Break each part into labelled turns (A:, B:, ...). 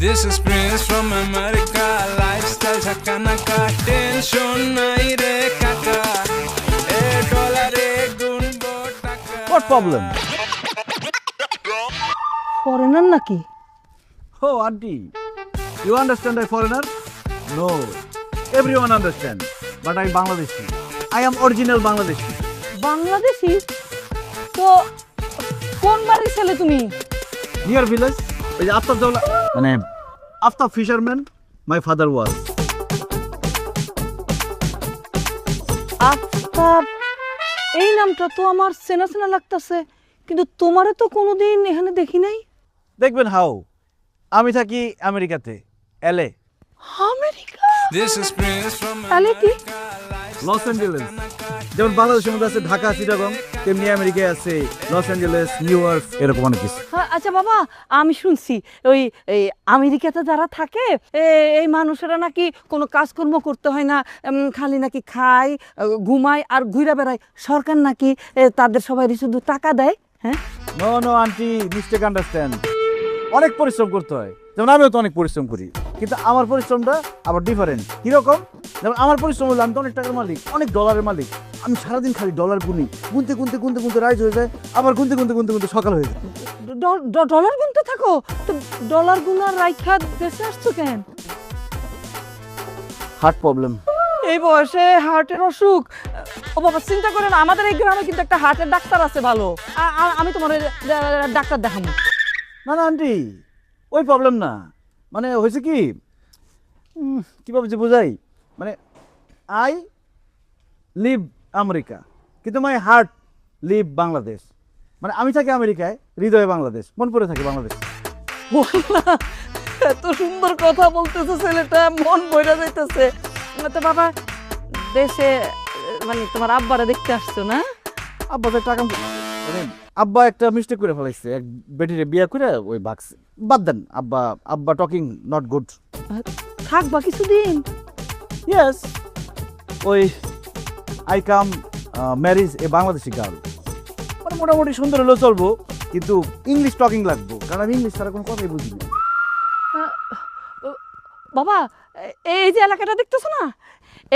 A: This is Prince from America. Lifestyle chakanaka, tension nai re kaka. $1 gunbo taka.
B: What problem?
C: Foreigner নাকি?
B: Oh, auntie, you understand a foreigner? No, everyone understands. But I'm Bangladeshi. I am original Bangladeshi.
C: Bangladeshi? তো কোন বাড়ির ছেলে তুমি?
B: Near village, ওই যে আফতাব জওলা মানে Aftab fisherman, my father was.
C: Aftab, এই নামটা তো আমার চেনা চেনা লাগতাছে, কিন্তু তোমারে তো কোনোদিন এখানে দেখি নাই।
B: দেখবেন হাউ আমি থাকি আমেরিকাতে, LA,
C: America?
A: This is Prince from
C: তাহলে কি?
B: Los Angeles. যেমন বাংলাদেশের মধ্যে আছে ঢাকা, চিটাগং, তেমনি আমেরিকায় আছে লস অ্যাঞ্জেলেস, নিউ ইয়র্ক, এরকম অনেক কিছু।
C: হ্যাঁ, আচ্ছা বাবা, আমি শুনছি ওই এই আমেরিকাতে যারা থাকে এই মানুষেরা নাকি কোনো কাজকর্ম করতে হয় না, খালি নাকি খায়, ঘুমায় আর ঘুরে বেড়ায়। সরকার নাকি তাদের সবাই শুধু টাকা দেয়। হ্যাঁ,
B: no no aunty, mistake understand. অনেক পরিশ্রম করতে হয়, যেমন আমিও তো অনেক পরিশ্রম করি, কিন্তু আমার পরিশ্রমটা আবার ডিফারেন্ট। কীরকম? যেমন আমার পরিশ্রম হলো আমি তো অনেক টাকার মালিক, অনেক ডলারের মালিক। আমি সারাদিন খালি ডলার গুনি, গুনতে গুনতে গুনতে গুনতে রাইজ হয়ে যায়, আবার গুনতে গুনতে গুনতে গুনতে সকাল হয়ে যায়।
C: ডলার গুনতে থাকো? তো ডলার গুনার রাইখা দেশে আসছো কেন?
B: Heart problem.
C: এই বয়সে হার্টের অসুখ? ও বাবা, চিন্তা করে না, আমাদের এই গ্রামে কিন্তু একটা হার্টের ডাক্তার আছে ভালো। আমি তোমার ডাক্তার দেখাবো।
B: না না আন্টি, ওই প্রবলেম না। মানে হয়েছে কি, কীভাবে যে বোঝাই, মানে আই লিভ আমেরিকা, কিন্তু মাই হার্ট লিভ বাংলাদেশ। মানে আমি থাকি আমেরিকায়, হৃদয়ে বাংলাদেশ, মন পড়ে থাকে বাংলাদেশ।
C: এত সুন্দর কথা বলতেছে ছেলেটা, মন বইরা যাইতেছে। তো বাবা, দেশে মানে তোমার আব্বারা দেখতে আসছো না?
B: আব্বা তো টাকা মানে আব্বা একটা মিস্টেক করে ফেলাইছে, এক বেটিরে বিয়ে করে ওই ভাগছে। বাদ দেন, আব্বা আব্বা টকিং নট গুড।
C: থাকবা কিছুদিন?
B: ইয়েস, ওই I come marriage a Bangladeshi girl. মানে মোটামুটি সুন্দর হলেও চলবো, কিন্তু ইংলিশ টকিং লাগবো, কারণ আমি ইংলিশ ছাড়া কোনো কথাই বুঝি না।
C: বাবা, এই যে এলাকাটা দেখতেছো না,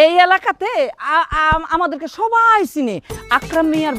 C: এই এলাকাতে আমাদেরকে সবাই চিনে। আকরাম মিয়ার